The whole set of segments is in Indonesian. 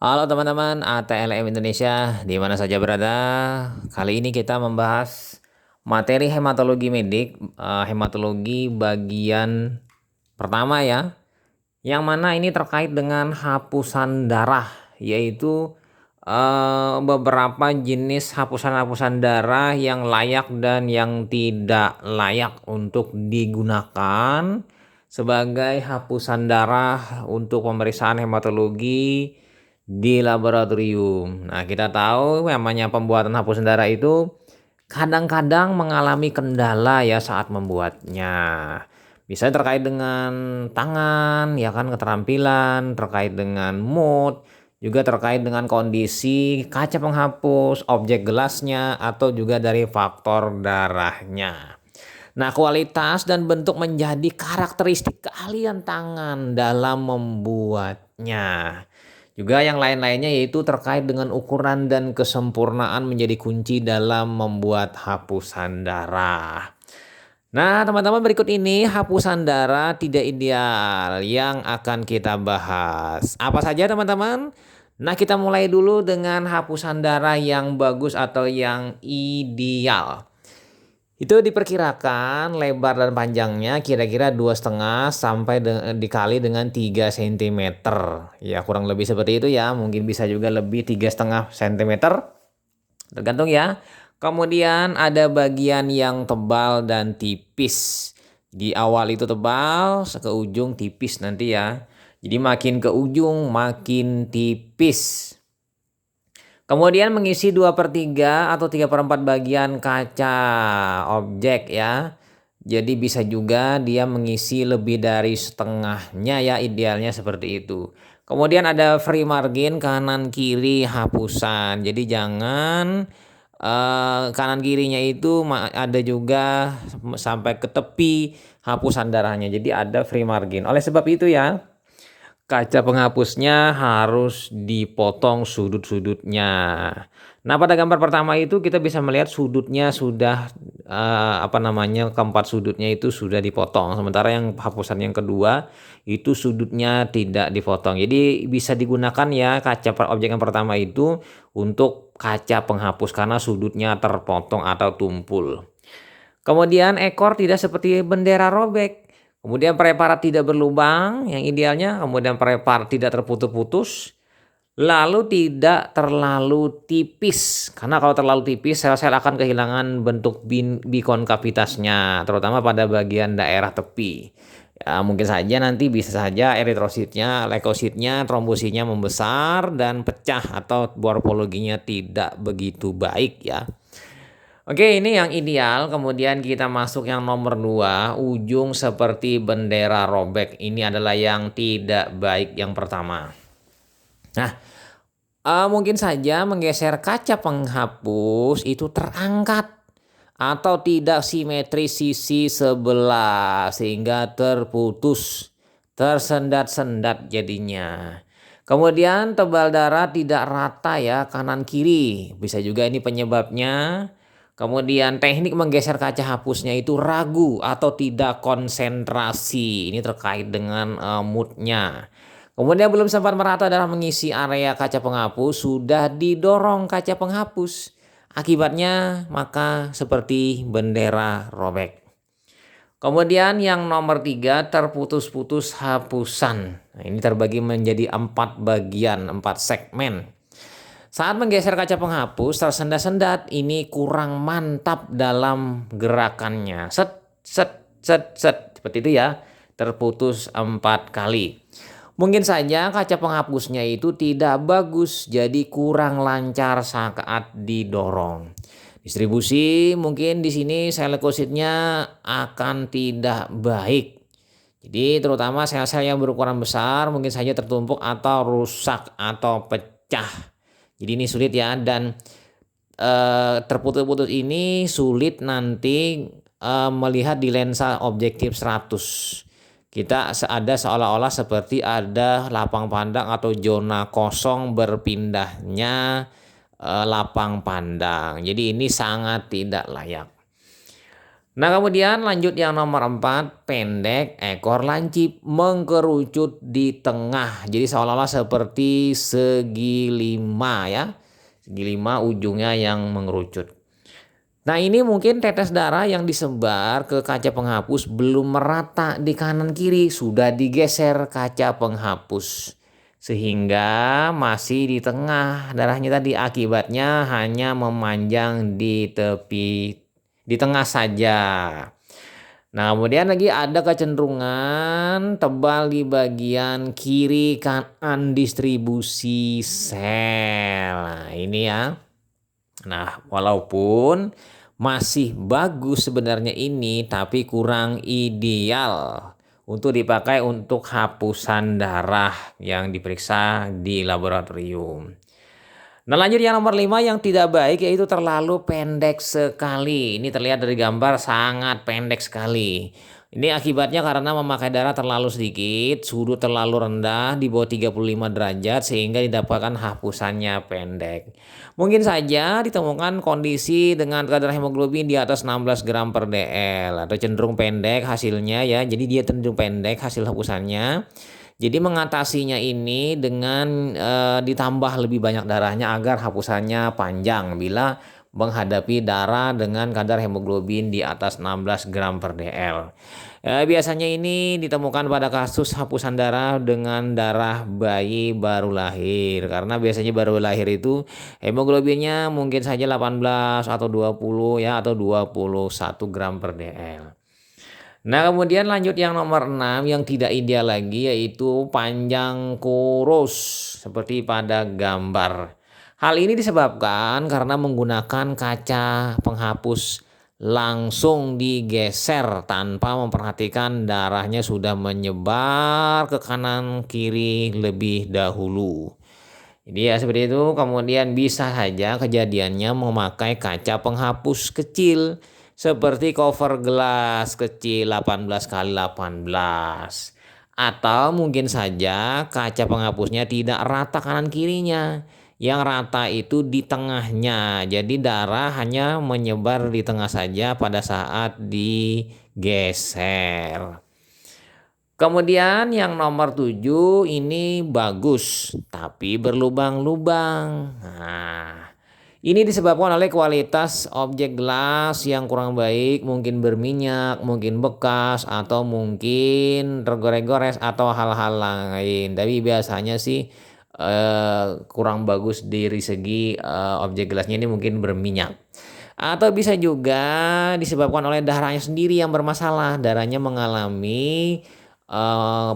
Halo teman-teman ATLM Indonesia, di mana saja berada. Kali ini kita membahas materi hematologi medik, hematologi bagian pertama ya, yang mana ini terkait dengan hapusan darah, yaitu beberapa jenis hapusan-hapusan darah yang layak dan yang tidak layak untuk digunakan sebagai hapusan darah untuk pemeriksaan hematologi di laboratorium. Nah, kita tahu namanya pembuatan hapusan darah itu kadang-kadang mengalami kendala ya saat membuatnya. Bisa terkait dengan tangan, ya kan, keterampilan, terkait dengan mood, juga terkait dengan kondisi kaca penghapus, objek gelasnya, atau juga dari faktor darahnya. Nah, kualitas dan bentuk menjadi karakteristik keahlian tangan dalam membuatnya. Juga yang lain-lainnya yaitu terkait dengan ukuran dan kesempurnaan menjadi kunci dalam membuat hapusan darah. Nah, teman-teman, berikut ini hapusan darah tidak ideal yang akan kita bahas. Apa saja, teman-teman? Nah, kita mulai dulu dengan hapusan darah yang bagus atau yang ideal. Itu diperkirakan lebar dan panjangnya kira-kira 2,5 sampai dikali dengan 3 sentimeter. Ya, kurang lebih seperti itu ya. Mungkin bisa juga lebih 3,5 sentimeter. Tergantung ya. Kemudian ada bagian yang tebal dan tipis. Di awal itu tebal, ke ujung tipis nanti ya. Jadi makin ke ujung makin tipis. Kemudian mengisi 2/3 atau 3/4 bagian kaca objek ya. Jadi bisa juga dia mengisi lebih dari setengahnya ya, idealnya seperti itu. Kemudian ada free margin kanan kiri hapusan. Jadi jangan kanan kirinya itu ada juga sampai ke tepi hapusan darahnya. Jadi ada free margin. Oleh sebab itu ya, kaca penghapusnya harus dipotong sudut-sudutnya. Nah, pada gambar pertama itu kita bisa melihat sudutnya sudah, keempat sudutnya itu sudah dipotong. Sementara yang hapusan yang kedua, itu sudutnya tidak dipotong. Jadi bisa digunakan ya objek yang pertama itu untuk kaca penghapus karena sudutnya terpotong atau tumpul. Kemudian ekor tidak seperti bendera robek. Kemudian preparat tidak berlubang, yang idealnya. Kemudian preparat tidak terputus-putus. Lalu tidak terlalu tipis. Karena kalau terlalu tipis, sel-sel akan kehilangan bentuk bikonkavitasnya, terutama pada bagian daerah tepi. Ya, mungkin saja nanti bisa saja eritrositnya, leukositnya, trombositnya membesar dan pecah atau morfologinya tidak begitu baik ya. Oke, ini yang ideal. Kemudian kita masuk yang nomor 2, ujung seperti bendera robek. Ini adalah yang tidak baik yang pertama. Nah, mungkin saja menggeser kaca penghapus itu terangkat atau tidak simetris sisi sebelah sehingga terputus, tersendat-sendat jadinya. Kemudian tebal darah tidak rata ya kanan kiri. Bisa juga ini penyebabnya. Kemudian teknik menggeser kaca hapusnya itu ragu atau tidak konsentrasi. Ini terkait dengan moodnya. Kemudian belum sempat merata dalam mengisi area kaca penghapus, sudah didorong kaca penghapus. Akibatnya maka seperti bendera robek. Kemudian yang nomor 3, terputus-putus hapusan. Nah, ini terbagi menjadi 4 bagian, 4 segmen. Saat menggeser kaca penghapus tersendat-sendat, ini kurang mantap dalam gerakannya. Set, set, set, set. Seperti itu ya. Terputus 4 kali. Mungkin saja kaca penghapusnya itu tidak bagus, jadi kurang lancar saat didorong. Distribusi mungkin di sini sel leukositnya akan tidak baik. Jadi terutama sel-sel yang berukuran besar mungkin saja tertumpuk atau rusak atau pecah. Jadi ini sulit ya, dan terputus-putus ini sulit nanti melihat di lensa objektif 100. Kita ada seolah-olah seperti ada lapang pandang atau zona kosong berpindahnya lapang pandang. Jadi ini sangat tidak layak. Nah, kemudian lanjut yang nomor 4, pendek, ekor lancip, mengkerucut di tengah. Jadi seolah-olah seperti segi lima ya. Segi lima ujungnya yang mengerucut. Nah, ini mungkin tetes darah yang disebar ke kaca penghapus belum merata di kanan kiri, sudah digeser kaca penghapus. Sehingga masih di tengah darahnya tadi, akibatnya hanya memanjang di tepi, di tengah saja. Nah, kemudian lagi ada kecenderungan tebal di bagian kiri kanan distribusi sel. Nah, ini ya. Nah, walaupun masih bagus sebenarnya ini, tapi kurang ideal untuk dipakai untuk hapusan darah yang diperiksa di laboratorium. Nah, lanjut yang nomor 5 yang tidak baik yaitu terlalu pendek sekali. Ini terlihat dari gambar sangat pendek sekali. Ini akibatnya karena memakai darah terlalu sedikit, suhu terlalu rendah di bawah 35 derajat sehingga didapatkan hapusannya pendek. Mungkin saja ditemukan kondisi dengan kadar hemoglobin di atas 16 gram per dl atau cenderung pendek hasilnya ya. Jadi dia cenderung pendek hasil hapusannya. Jadi mengatasinya ini dengan ditambah lebih banyak darahnya agar hapusannya panjang bila menghadapi darah dengan kadar hemoglobin di atas 16 gram per dl. Biasanya ini ditemukan pada kasus hapusan darah dengan darah bayi baru lahir. Karena biasanya baru lahir itu hemoglobinnya mungkin saja 18 atau 20 ya atau 21 gram per dl. Nah, kemudian lanjut yang nomor 6 yang tidak ideal lagi yaitu panjang kurus seperti pada gambar. Hal ini disebabkan karena menggunakan kaca penghapus langsung digeser tanpa memperhatikan darahnya sudah menyebar ke kanan kiri lebih dahulu. Jadi ya seperti itu, kemudian bisa saja kejadiannya memakai kaca penghapus kecil seperti cover gelas kecil 18 kali 18. Atau mungkin saja kaca penghapusnya tidak rata kanan kirinya. Yang rata itu di tengahnya. Jadi darah hanya menyebar di tengah saja pada saat digeser. Kemudian yang nomor 7 ini bagus, tapi berlubang-lubang. Nah, ini disebabkan oleh kualitas objek gelas yang kurang baik, mungkin berminyak, mungkin bekas, atau mungkin tergores-gores atau hal-hal lain. Tapi biasanya sih kurang bagus dari segi objek gelasnya ini mungkin berminyak. Atau bisa juga disebabkan oleh darahnya sendiri yang bermasalah. Darahnya mengalami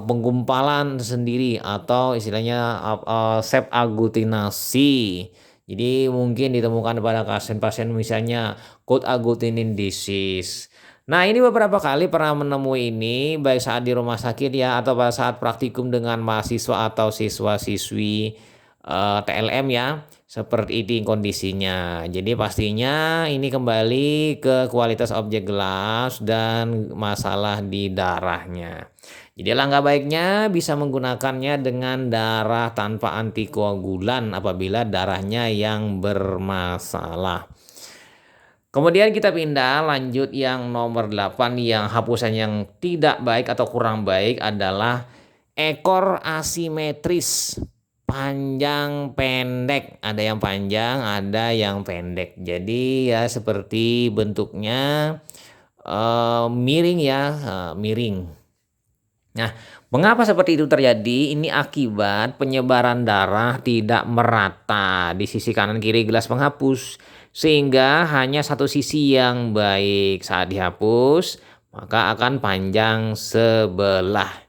penggumpalan sendiri atau istilahnya sepaglutinasi. Jadi mungkin ditemukan pada pasien-pasien misalnya cold agglutinin disease. Nah, ini beberapa kali pernah menemui ini baik saat di rumah sakit ya atau pada saat praktikum dengan mahasiswa atau siswa-siswi TLM ya. Seperti ini kondisinya. Jadi pastinya ini kembali ke kualitas objek gelas dan masalah di darahnya. Jadi langkah baiknya bisa menggunakannya dengan darah tanpa antikoagulan apabila darahnya yang bermasalah. Kemudian kita pindah lanjut yang nomor 8 yang hapusan yang tidak baik atau kurang baik adalah ekor asimetris. Panjang pendek, ada yang panjang, ada yang pendek. Jadi ya seperti bentuknya miring ya, miring. Nah, mengapa seperti itu terjadi? Ini akibat penyebaran darah tidak merata di sisi kanan kiri gelas penghapus, sehingga hanya satu sisi yang baik. Saat dihapus, maka akan panjang sebelah.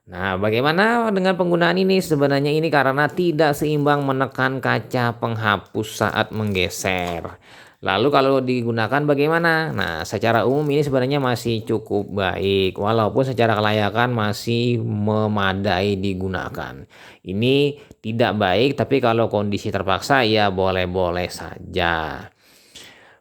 Nah, bagaimana dengan penggunaan ini? Sebenarnya ini karena tidak seimbang menekan kaca penghapus saat menggeser. Lalu kalau digunakan bagaimana? Nah, secara umum ini sebenarnya masih cukup baik, walaupun secara kelayakan masih memadai digunakan. Ini tidak baik, tapi kalau kondisi terpaksa ya boleh-boleh saja.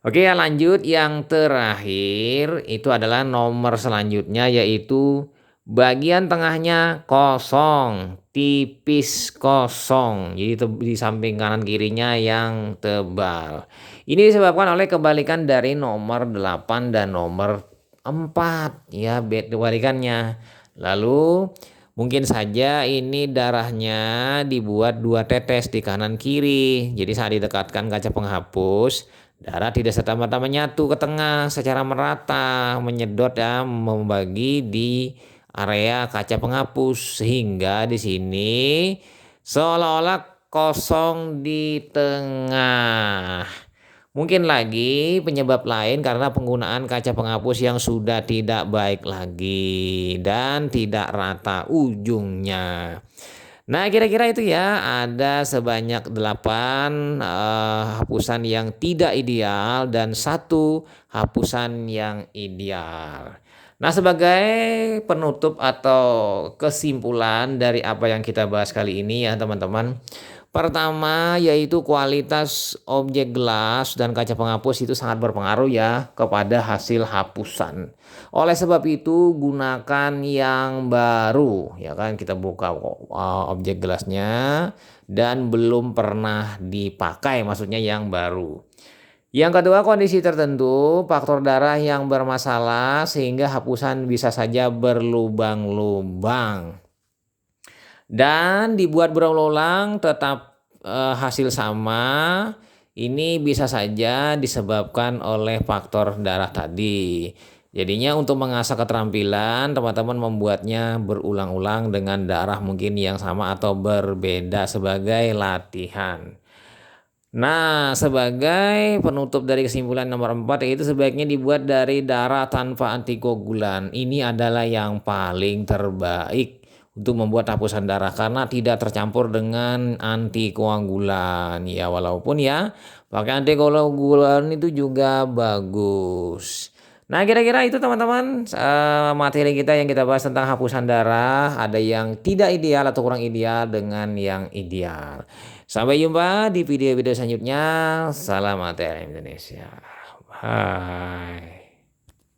Oke ya lanjut yang terakhir itu adalah nomor selanjutnya yaitu bagian tengahnya kosong, tipis kosong. Jadi di samping kanan kirinya yang tebal. Ini disebabkan oleh kebalikan dari nomor 8 dan nomor 4 ya kebalikannya. Lalu mungkin saja ini darahnya dibuat 2 tetes di kanan kiri. Jadi saat didekatkan kaca penghapus, darah tidak serta-merta menyatu ke tengah secara merata, menyedot ya, membagi di area kaca penghapus sehingga di sini seolah-olah kosong di tengah. Mungkin lagi penyebab lain karena penggunaan kaca penghapus yang sudah tidak baik lagi dan tidak rata ujungnya. Nah, kira-kira itu ya, ada sebanyak 8 hapusan yang tidak ideal dan 1 hapusan yang ideal. Nah, sebagai penutup atau kesimpulan dari apa yang kita bahas kali ini ya teman-teman. Pertama yaitu kualitas objek gelas dan kaca penghapus itu sangat berpengaruh ya kepada hasil hapusan. Oleh sebab itu gunakan yang baru ya kan, kita buka objek gelasnya dan belum pernah dipakai, maksudnya yang baru. Yang kedua, kondisi tertentu, faktor darah yang bermasalah sehingga hapusan bisa saja berlubang-lubang. Dan dibuat berulang-ulang tetap hasil sama, ini bisa saja disebabkan oleh faktor darah tadi. Jadinya untuk mengasah keterampilan, teman-teman membuatnya berulang-ulang dengan darah mungkin yang sama atau berbeda sebagai latihan. Nah, sebagai penutup dari kesimpulan nomor 4 yaitu sebaiknya dibuat dari darah tanpa antikoagulan. Ini adalah yang paling terbaik untuk membuat hapusan darah karena tidak tercampur dengan antikoagulan. Ya, walaupun ya pakai antikoagulan itu juga bagus. Nah, kira-kira itu teman-teman materi kita yang kita bahas tentang hapusan darah. Ada yang tidak ideal atau kurang ideal dengan yang ideal. Sampai jumpa di video-video selanjutnya. Salam ATM Indonesia. Bye.